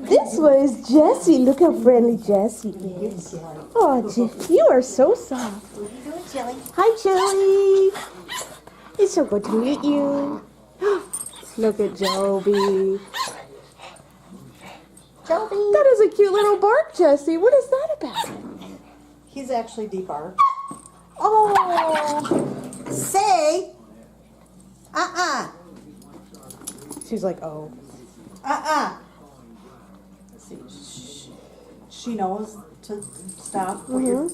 This one is Jessie. Look how friendly Jessie is. Oh, you are so soft. What are you doing, Chili? Hi, Chili. It's so good to meet you. Look at Jovie. Jovie. That is a cute little bark, Jessie. What is that about? He's actually debarked. Oh. Say. She's like, oh. See, she knows to stop, to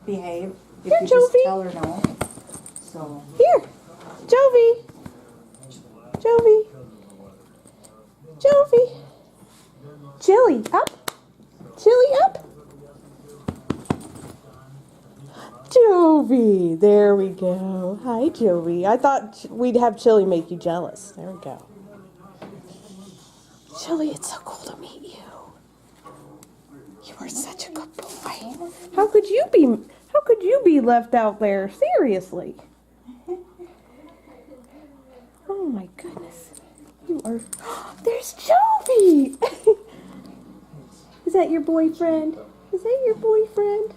behave. If Here, you just Jovie. tell her no. So. Here. Jovie. Jovie. Jovie. Chili, up. Chili, up. Jovie. There we go. Hi, Jovie. I thought we'd have Chili make you jealous. There we go. Chili, it's so cool to meet you. You are such a good boy. How could you be left out there? Seriously. Oh my goodness. You are. There's Jovie. Is that your boyfriend? Is that your boyfriend?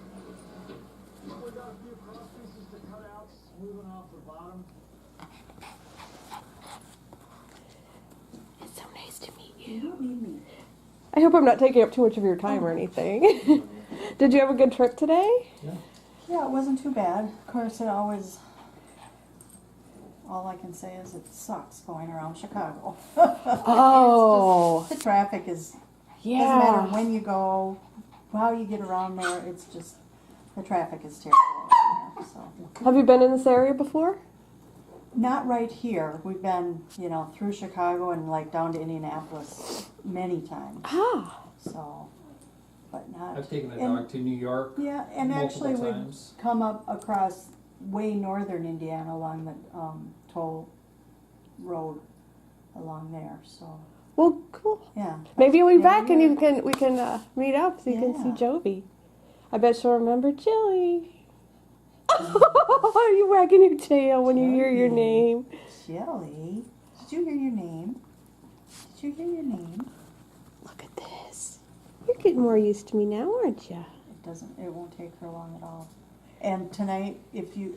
It's so nice to meet you. I hope I'm not taking up too much of your time or anything. Did you have a good trip today? Yeah, it wasn't too bad. Of course, it always. All I can say is it sucks going around Chicago. Oh. The traffic is. Yeah. Doesn't matter when you go, how you get around there. It's just the traffic is terrible. So. Have you been in this area before? Not right here. We've been, through Chicago and like down to Indianapolis many times. Ah. So, but not. I've taken the dog to New York. Yeah, and multiple actually times. we've come up across way northern Indiana along the toll road along there. So. Well, cool. Yeah. Maybe you'll be Yeah, back and yeah. we can meet up so you can see Yeah. Jovie. I bet she'll remember Chili. Oh, you wagging your tail when you hear your name. Chili, did you hear your name? Did you hear your name? Look at this. You're getting more used to me now, aren't you? It won't take her long at all. And tonight, if you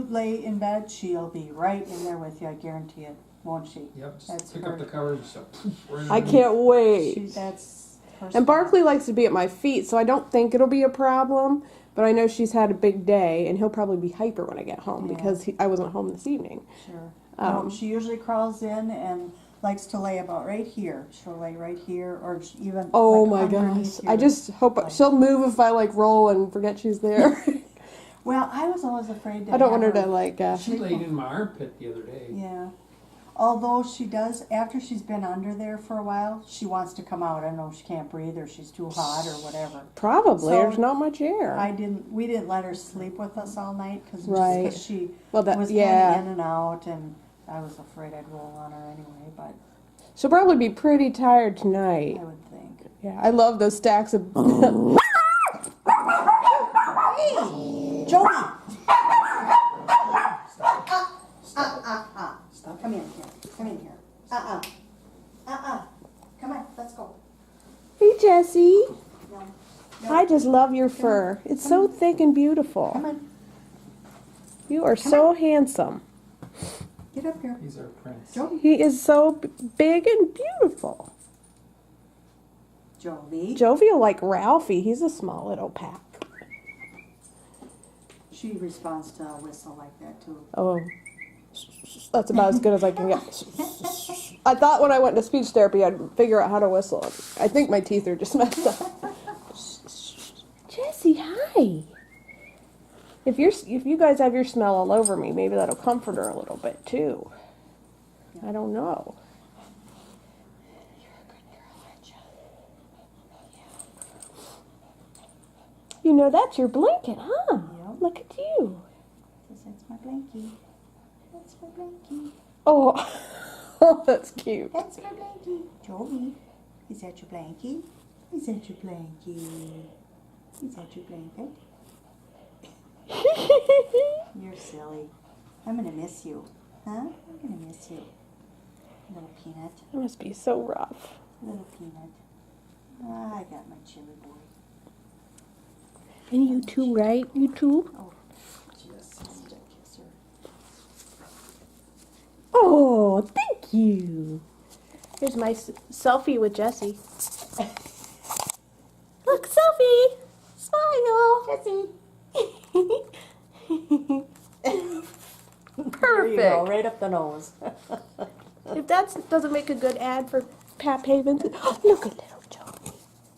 lay in bed, she'll be right in there with you. I guarantee it, won't she? Yep, just That's pick her. up the covers. So, right I can't wait. That's her And spot. Barkley likes to be at my feet, so I don't think it'll be a problem. But I know she's had a big day, and he'll probably be hyper when I get home Yeah. because I wasn't home this evening. Sure. No, Um, she usually crawls in and likes to lay about right here. She'll lay right here, or even. Oh like my underneath gosh. here. I just hope Like- she'll move if I roll and forget she's there. Well, I was always afraid to. I don't have want her to She laid in my armpit the other day. Yeah. Although she does, after she's been under there for a while, she wants to come out. I don't know if she can't breathe or she's too hot or whatever. Probably. So, There's not much air. We didn't let her sleep with us all night because Right. she Well, that- was yeah. kind of in and out, and I was afraid I'd roll on her anyway. But She'll probably be pretty tired tonight. I would think. Yeah, I love those stacks of. Hey, Jovie! Stop. Come in here. Come in here. Come on, let's go. Hey, Jessie. No. I just love your fur. It's so thick and beautiful. Come on. You are so handsome. Get up here. He's our prince. Jovie. He is so big and beautiful. Jovie. Jovie will like Ralphie. He's a small little pack. She responds to a whistle like that too. Oh, that's about as good as I can get. I thought when I went to speech therapy I'd figure out how to whistle. I think my teeth are just messed up. Jessie, hi. If you guys have your smell all over me, maybe that'll comfort her a little bit too. I don't know. You're a good girl, aren't you? You know that's your blanket, huh? Yep. Look at you. That's my blankie. That's my blankie. Oh, oh, that's cute. That's my blankie. Jovie, is that your blankie? Is that your blankie? Is that your blanket? You're silly. I'm gonna miss you. Huh? I'm gonna miss you. Little peanut. It must be so rough. Little peanut. Ah, I got my chili boy. And you too, right? You too? Oh, just a kisser. Oh, thank you. Here's my selfie with Jessie. Look, selfie. Smile. Jessie. Perfect. There you go, right up the nose. If that doesn't make a good ad for Pat Havens, look at little Jovie.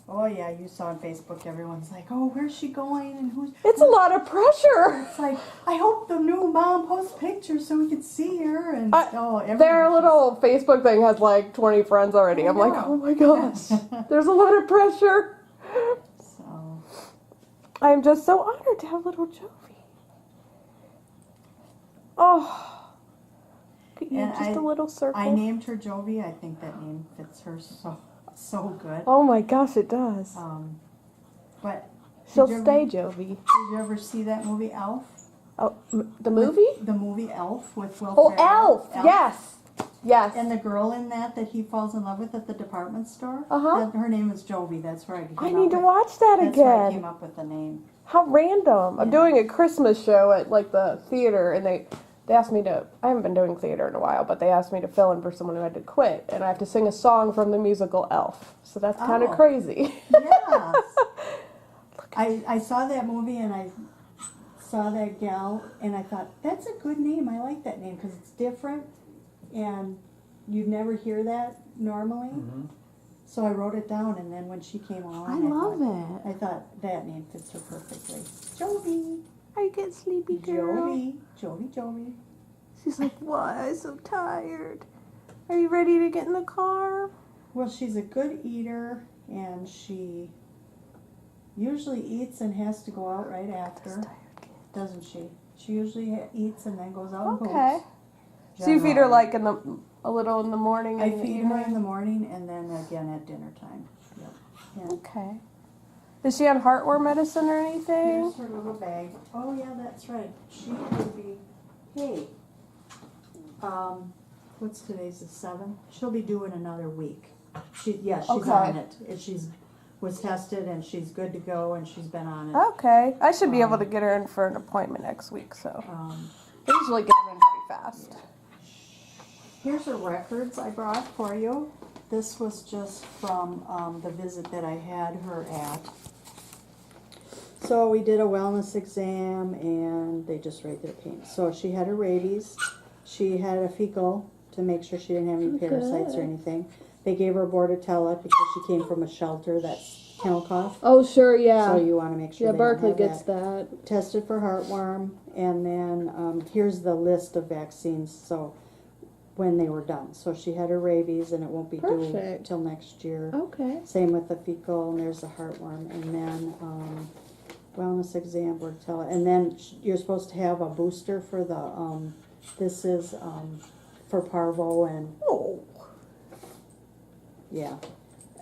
Oh yeah, you saw on Facebook, everyone's like, oh, where's she going and who's... It's a lot of pressure. It's like, I hope the new mom posts pictures so we can see her. And Their little Facebook thing has like 20 friends already. I'm like, oh my gosh. There's a lot of pressure. So, I'm just so honored to have little Jovie. Oh. and Just a little circle. I named her Jovie. I think that name fits her so good. Oh my gosh, it does. But She'll did you stay ever- Jovie. Did you ever see that movie Elf? Oh, the movie? The movie Elf with Will Oh, Ferrell. Elf. Yes. Yes. And the girl in that he falls in love with at the department store. Uh-huh. Her name is Jovie. That's right. I need to watch that That's where I again. came up with the name. How random. I'm Yeah. doing a Christmas show at like the theater, and they asked me to, I haven't been doing theater in a while, but they asked me to fill in for someone who had to quit, and I have to sing a song from the musical Elf. So that's kind of Oh. crazy. Yes. I saw that movie and I saw that gal and I thought, that's a good name. I like that name because it's different and you'd never hear that normally. Mm-hmm. So I wrote it down and then when she came along, I thought that name fits her perfectly. Jovie. I get sleepy, girl. Jovie. She's like, why? I'm so tired. Are you ready to get in the car? Well, she's a good eater and she usually eats and has to go out right after, doesn't she? She usually eats and then goes out and Okay. poops. So you feed her like a little in the morning I and in the feed her in evening? the morning and then again at dinner time. Yep. Yeah. Okay. Is she on heartworm medicine or anything? Here's her little bag. Oh yeah, that's right. She would be. Hey. What's today's the 7th? She'll be due in another week. She's Okay. on it. She's was tested and she's good to go and she's been on it. Okay. I should be able to get her in for an appointment next week, so. I usually get them in pretty fast. Here's her records I brought for you. This was just from the visit that I had her at. So we did a wellness exam and they just rate their pain. So she had her rabies. She had a fecal to make sure she didn't have any parasites or anything. They gave her Bordetella because she came from a shelter that's kennel cough. Oh, sure, yeah. So you want to make sure Yeah, they Berkeley don't have gets that. that. Tested for heartworm, and then here's the list of vaccines. So when they were done, so she had her rabies, and it won't be due Perfect. till next year. Okay. Same with the fecal, and there's the heartworm, and then wellness exam, Bordetella, and then you're supposed to have a booster for the this is for parvo and yeah.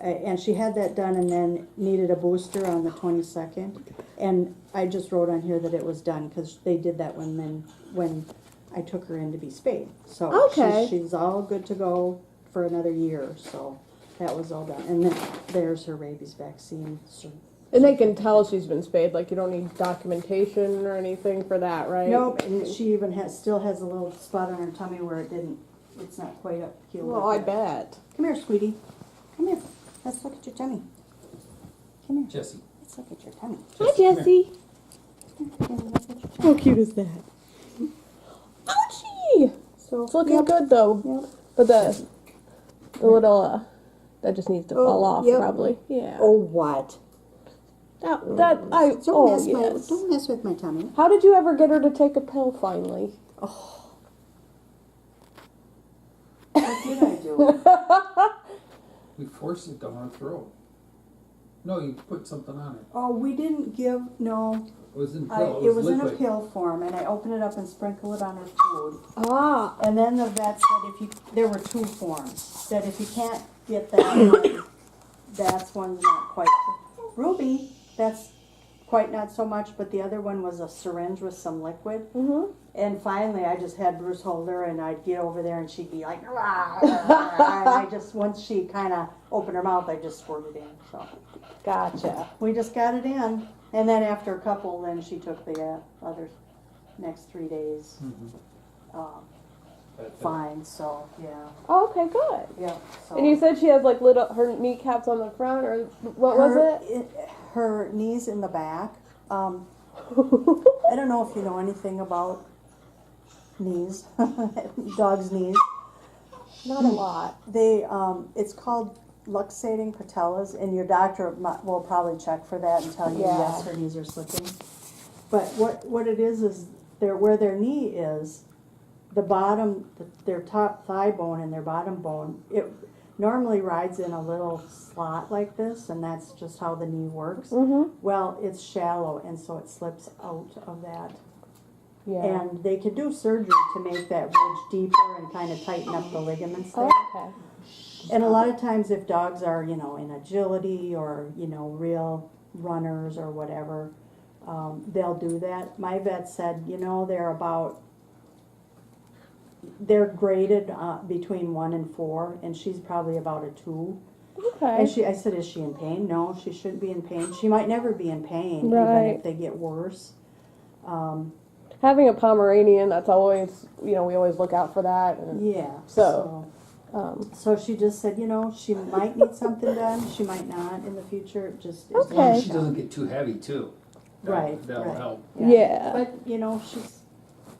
And she had that done and then needed a booster on the 22nd. And I just wrote on here that it was done because they did that when I took her in to be spayed. So Okay. she's all good to go for another year. So that was all done. And then there's her rabies vaccine. So, And they can tell she's been spayed. Like, you don't need documentation or anything for that, right? nope. And she even still has a little spot on her tummy where it's not quite up healed. Well, up I yet. bet. Come here, sweetie. Come here. Let's look at your tummy. Come here. Jesse. Let's look at your tummy. Hi, Jessie. Come here, look at your How tummy. cute is that? Ouchie! So, It's looking yep, good, though. Yep. But the little, that just needs to fall off, yep. probably. Yeah. Oh, what? Don't Don't mess with my tummy. How did you ever get her to take a pill, finally? Oh. What did I do? We forced it down her throat. No, you put something on it. Oh, we didn't give, no. It was in pill. It was in a liquid. pill form, and I opened it up and sprinkled it on her food. Ah. And then the vet said there were two forms. That if you can't get that one, that's one's not quite. Ruby, that's quite not so much, but the other one was a syringe with some liquid. Mm-hmm. And finally, I just had Bruce hold her, and I'd get over there, and she'd be like, rah, rah, rah, and I just, once she kind of open her mouth, I just squirt it in. So Gotcha. we just got it in, and then after a couple, then she took the other next 3 days fine. So yeah, Oh, okay, good. yeah. So And you said she has like little her kneecaps on the front, or what was it? Her knees in the back. I don't know if you know anything about knees, dogs' knees. Not a lot. They, it's called luxating patellas, and your doctor will probably check for that and tell you yes, her knees are slipping. But what it is where their knee is, the bottom, their top thigh bone and their bottom bone, it normally rides in a little slot like this, and that's just how the knee works. Mm-hmm. Well, it's shallow, and so it slips out of that. Yeah. And they could do surgery to make that ridge deeper and kind of tighten up the ligaments there. Okay. And a lot of times if dogs are, in agility or, real runners or whatever, they'll do that. My vet said, they're graded between 1 and 4, and she's probably about a 2. Okay. And I said, is she in pain? No, she shouldn't be in pain. She might never be in pain, Right. even if they get worse. Having a Pomeranian, that's always, we always look out for that. And Yeah. So So she just said, she might need something done. She might not in the future. Just Okay. As long as she doesn't get too heavy too. Right. That'll right. help. Yeah. But she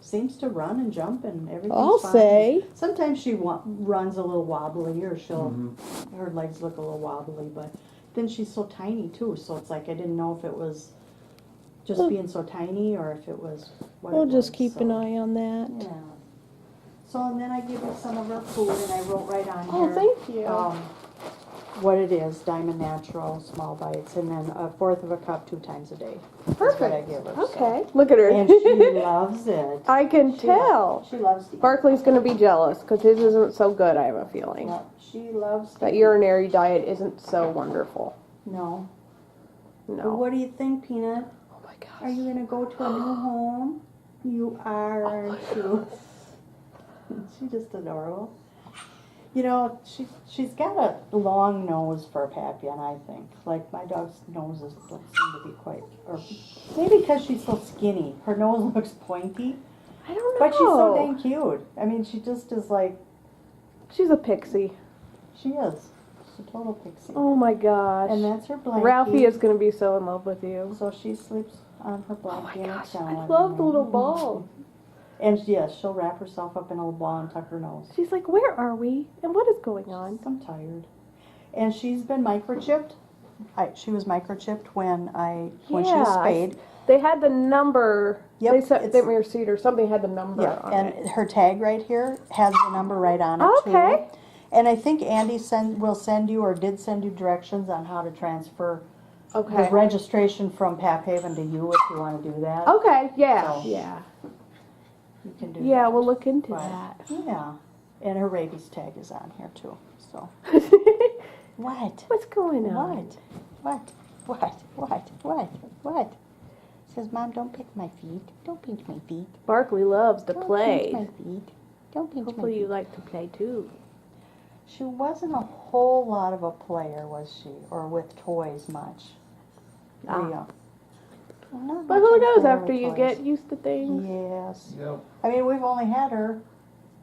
seems to run and jump and everything's I'll fine. say. Sometimes she runs a little wobbly, or Mm-hmm. her legs look a little wobbly. But then she's so tiny too. So it's like I didn't know if it was just being so tiny or if it was what We'll it just was, keep so. an eye on that. Yeah. So and then I give her some of her food, and I wrote right on Oh, here. thank you. What it is, Diamond Natural, small bites, and then a fourth of a cup 2 times a day. Perfect. That's what I give her. so. Okay. Look at her. And she loves it. I can tell. She loves to eat. Barkley's going to be jealous because his isn't so good, I have a feeling. Yeah, she loves to That eat. urinary diet isn't so wonderful. No. Well, No. what do you think, Peanut? Oh my gosh. Are you going to go to a new home? You are, aren't you? She's just adorable. She's got a long nose for a Papillon, I think. Like, my dog's noses don't seem to be quite, or maybe because she's so skinny. Her nose looks pointy, I don't know. but she's so dang cute. I mean, she just is like, She's a pixie. she is. She's a total pixie. Oh my gosh. And that's her blankie. Ralphie is going to be so in love with you. So she sleeps on her blankie. Oh my and her gosh. towel I every love the night. little ball. And yes, she'll wrap herself up in a little ball and tuck her nose. She's like, where are we? And what is going on? I'm tired. And she's been microchipped. She was microchipped when she was spayed. They had the number. Yep, They said it's- they were seed or something had the number Yeah, on and it. her tag right here has the number right on it Okay. too. And I think Andy will send you or did send you directions on how to transfer Okay. the registration from Pap Haven to you if you want to do that. Okay, yeah. So- Yeah. You can do Yeah, that. we'll look into Right. that. Yeah. And her rabies tag is on here too. So what? What's going on? What? Says, Mom, don't pick my feet. Don't pinch my feet. Barkley loves to Don't play. pinch my feet. Don't pinch my Hopefully you feet. like to play too. She wasn't a whole lot of a player, was she? Or with toys much. Ah. Rhea. Well, not But much who of a knows player after with you toys. get used to things? Yes. Yep. I mean, we've only had her.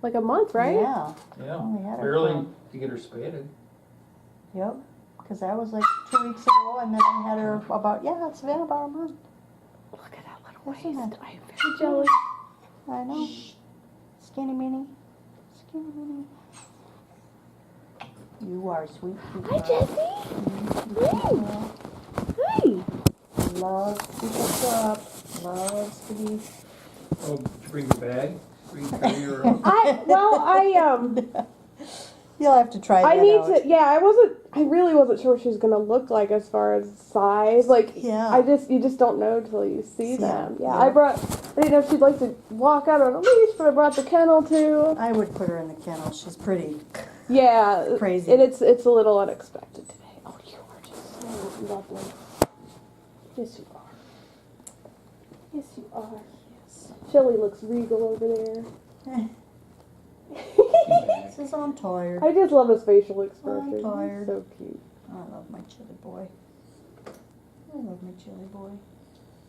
Like a month, right? Yeah. Yeah. Only had her Barely for- to get her spaded. Yep. Because that was like 2 weeks ago, and then I had her it's been about a month. Look at that little waist. Isn't it? I am very jealous. I know. Skinny mini. Skinny mini. You are sweet. Hi, Jessie. Hi. Loves to be picked up. Loves to be. Oh, did you bring your bag? Bring carry her out? You'll have to try that I need out. to. Yeah, I really wasn't sure what she was gonna look like as far as size. Like, Yeah. you just don't know till you see See them. it, Yeah, yeah. I didn't know if she'd like to walk out on a leash, but I brought the kennel too. I would put her in the kennel. She's pretty. Yeah, Crazy. and it's a little unexpected today. Oh, you are just so lovely. Yes, you are. Yes, you are. Yes. Chili looks regal over there. He says, I'm tired. I just love his facial expression. I'm tired. He's so cute. I love my chili boy. I love my chili boy.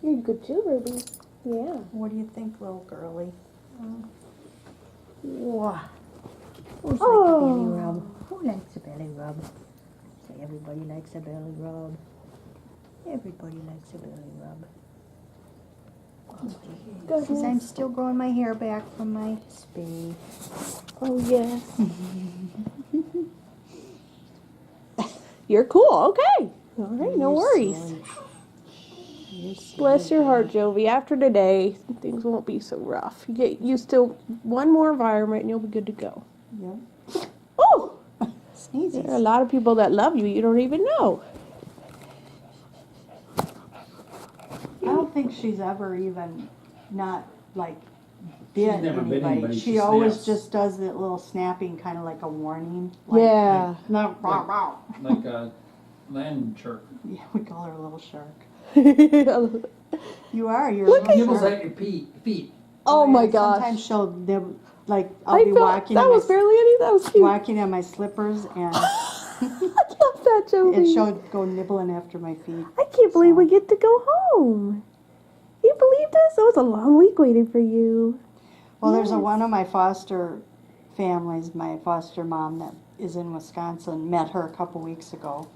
You're a good too, Ruby. Yeah. What do you think, little girly? Wow. Who's Oh. like a belly rub? Who likes a belly rub? Say everybody likes a belly rub. Everybody likes a belly rub. Since I'm still growing my hair back from my spay. Oh, yes. You're cool. Okay. All right. No worries. Bless your heart, Jovie. After today, things won't be so rough. You get used to one more environment and you'll be good to go. Yep. Oh! Sneezies. There are a lot of people that love you don't even know. I don't think she's ever even not like bit never bit anybody. anybody, She she always snaps. just does that little snapping, kind of like a warning. Like, Yeah. No, rah, rah. Like a land shark. Yeah, we call her a little shark. Oh You are. You're Look a little Nibbles shark. at your feet. my yeah, gosh. Sometimes she'll like I'll I be felt walking. that in was my, barely any. That was cute. walking on my slippers, and I love that, Jovie. and she'll go nibbling after my feet. I can't believe So- we get to go home. You believe this? It was a long week waiting for you. Well, there's Yes. one of my foster families, my foster mom that is in Wisconsin, met her a couple weeks ago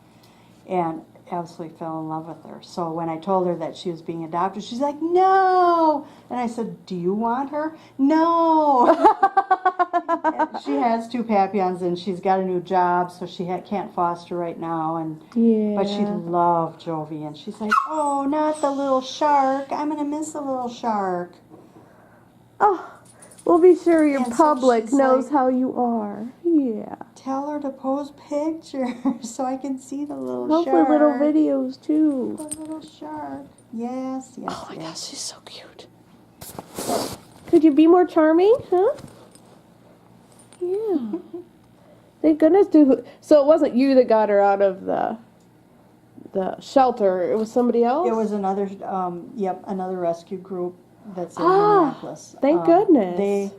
and absolutely fell in love with her. So when I told her that she was being adopted, she's like, no. And I said, do you want her? No. And she has 2 Papillons and she's got a new job, so she can't foster right now. And Yeah. But she loved Jovie, and she's like, oh, not the little shark. I'm going to miss the little shark. Oh, we'll be sure your And so public she's knows like- how you are. Yeah. Tell her to post pictures so I can see the little Hopefully shark. little videos too. The little shark. Yes, yes, Oh my yes. gosh, she's so cute. Could you be more charming, huh? Yeah. Thank goodness. So it wasn't you that got her out of the shelter. It was somebody else. It was another, another rescue group that's in Ah, Minneapolis. thank goodness.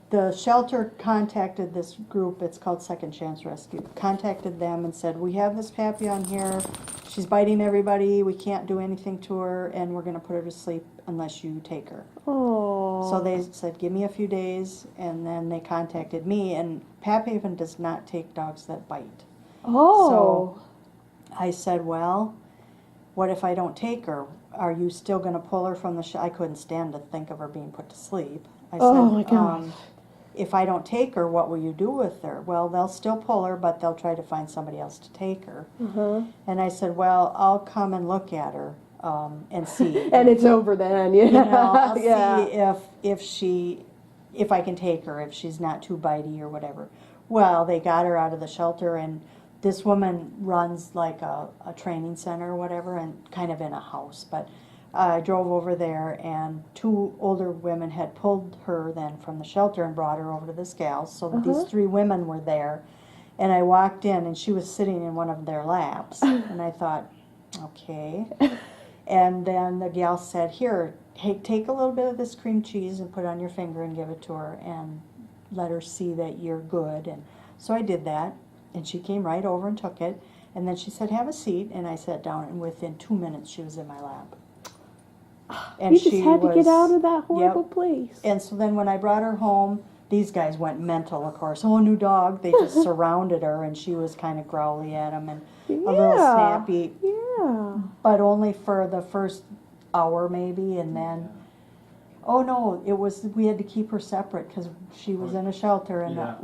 The shelter contacted this group, it's called Second Chance Rescue, contacted them and said, we have this Papillon here, she's biting everybody, we can't do anything to her, and we're going to put her to sleep unless you take her. Oh. So they said, give me a few days, and then they contacted me, and Papillon does not take dogs that bite. Oh. I said, well, what if I don't take her? Are you still going to pull her from the I couldn't stand to think of her being put to sleep. I Oh, said, my gosh. if I don't take her, what will you do with her? Well, they'll still pull her, but they'll try to find somebody else to take her. Uh-huh. And I said, well, I'll come and look at her and see. And it's over then. Yeah. You know, I'll yeah. see if I can take her, if she's not too bitey or whatever. Well, they got her out of the shelter, and this woman runs like a training center or whatever, and kind of in a house. But I drove over there, and 2 older women had pulled her then from the shelter and brought her over to this gal. So these 3 women were there, and I walked in, and she was sitting in one of their laps, and I thought, okay. And then the gal said, here, hey, take a little bit of this cream cheese and put it on your finger and give it to her and let her see that you're good. And so I did that, and she came right over and took it. And then she said, have a seat. And I sat down, and within 2 minutes she was in my lap. And You just had to get out of that horrible Yep. place. And so then when I brought her home, these guys went mental, of course. Oh, new dog. They just surrounded her, and she was kind of growly at them and a little snappy. Yeah. But only for the first hour maybe, and then, oh no, we had to keep her separate because she was in a shelter, and Yeah.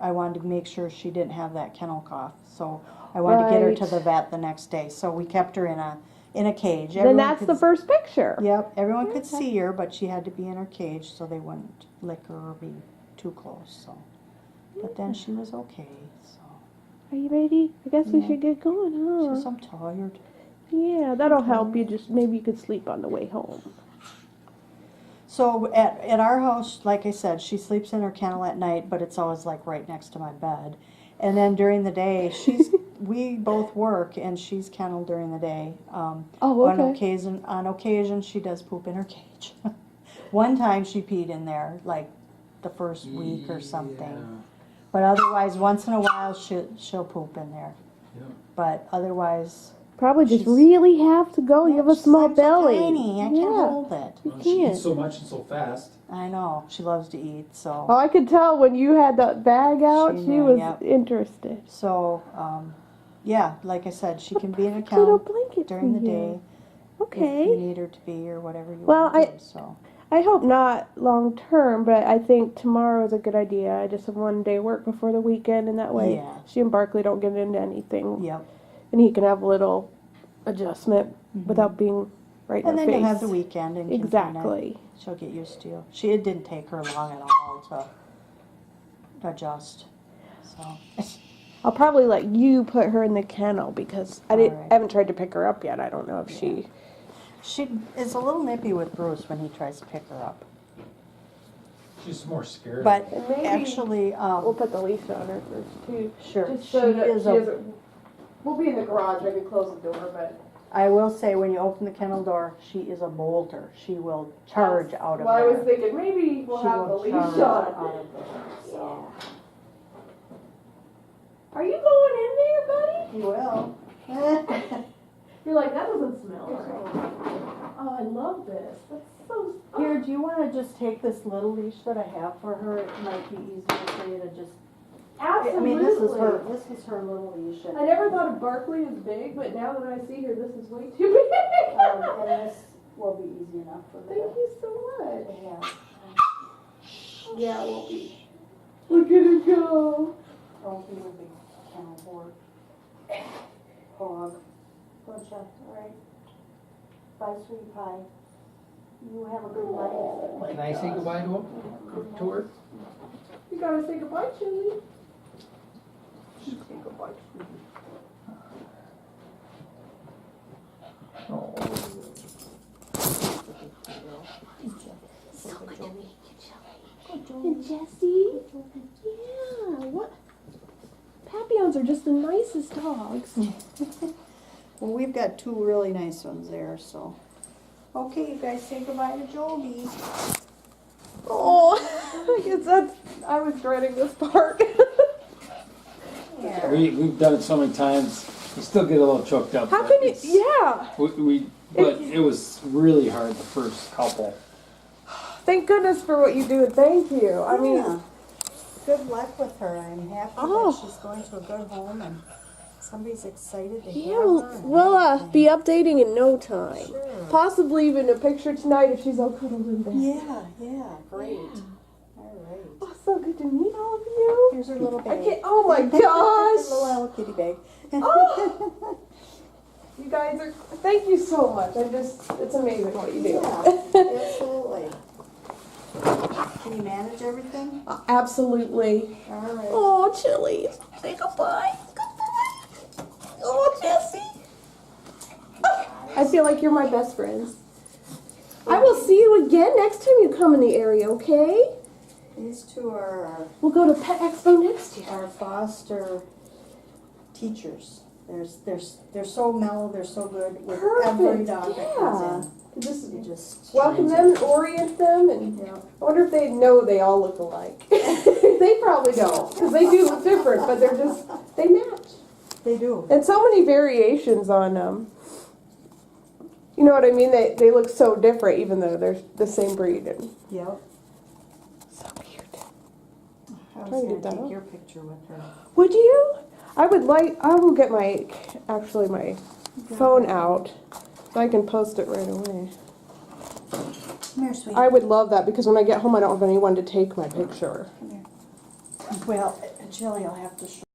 I wanted to make sure she didn't have that kennel cough, so I wanted to get her to Right. the vet the next day. So we kept her in a cage. Then Everyone that's could the first picture. Yep, everyone could Okay. see her, but she had to be in her cage so they wouldn't lick her or be too close. So, but then she was okay. So Are you ready? I guess we Yeah. should get going, she huh? says, I'm tired. Yeah, that'll help you. Just maybe you could sleep on the way home. So at our house, like I said, she sleeps in her kennel at night, but it's always like right next to my bed. And then during the day, we both work, and she's kenneled during the day. Oh, On okay. occasion, she does poop in her cage. One time she peed in there, like the first week or something. Yeah. But otherwise, once in a while, she'll poop in there. Yeah. But otherwise, Probably just She's- really have to go. You have a she's small so belly. tiny. I can't hold it. You Well, she can't. eats so much and so fast. I know she loves to eat, so Oh, I could tell when you had that bag out, She she knew, was yep. interested. yeah, like I said, she can be in a Little kennel blanket during for the you. day if you Okay. need her to be or whatever you Well, want to do. So I hope not long term, but I think tomorrow is a good idea. I just have one day work before the weekend, and that way Yeah. she and Barkley don't get into anything, yep. and he can have a little adjustment without being right in And her then face. you'll have the weekend and can Exactly. she'll get used to you. It didn't take her long at all to adjust. So I'll probably let you put her in the kennel because Alright. I haven't tried to pick her up yet. I don't know if she. she is a little nippy with Bruce when he tries to pick her up. She's more scared. But And maybe actually, We'll put the leash on her first too. sure, Just she so that is she doesn't. We'll be in the garage. I can close the door, but. I will say, when you open the kennel door, she is a bolter. She will charge out of Well, I there. was thinking maybe we'll She have the will leash charge on. out of there. So Are you going in there, buddy? you will. You're like, that doesn't smell right. Oh, I love this. That's so. Here, do you want to just take this little leash that I have for her? It might be easier for you to just. Absolutely. I mean, this is her. This is her little leash. I never thought of Barkley as big, but now that I see her, this is way too big. And this will be easy enough for Thank her. you so much. Yeah. Yeah, it won't be. Look at her go. Don't be a big kennel board. Hog. Don't you? All right. Bye, sweet pie. You have a good life. Can I say goodbye to her? You gotta say goodbye, Chili. Say goodbye. Oh. So good to meet you, Chili. And Jessie. Yeah. What? Papillons are just the nicest dogs. Well, we've got two really nice ones there, so. Okay, you guys say goodbye to Jovie. Oh, I guess that's. I was dreading this part. Yeah. We've done it so many times. We still get a little choked up. How but can you? it's- Yeah. But it was really hard the first couple. Thank goodness for what you do, and thank you. I mean, Yeah. Good luck with her. I'm happy Oh. that she's going to a good home and somebody's excited to have yeah, her. and we'll everything. be updating in no time. Sure. Possibly even a picture tonight if she's all cuddled in bed. Yeah, great. All right. Oh, so good to meet all of you. Here's her little I bag. can't. Oh my Little gosh. Hello Kitty bag. Oh. You guys are. Thank you so much. It's amazing what you do. Yeah, absolutely. Can you manage everything? Absolutely. All right. Oh, Chili. Say goodbye. Goodbye. Oh, Jessie. I feel like you're my best friends. I will see you again next time you come in the area, okay? These two are We'll go to Pet Expo next year. our foster teachers. They're so mellow. They're so good with every Perfect. dog that Yeah. comes Just in. You just welcome them and orient them, and Yeah. I wonder if they know they all look alike. They probably don't, because they do look different, but they match. They do. And so many variations on them. You know what I mean? They look so different, even though they're the same breed. And Yep. so cute. I was Try to gonna get that take up. your picture with her. Would you? I will get my phone out so I can post it right away. Come here, sweetie. I would love that because when I get home, I don't have anyone to take my picture. Come here. Well, Jilly will have to show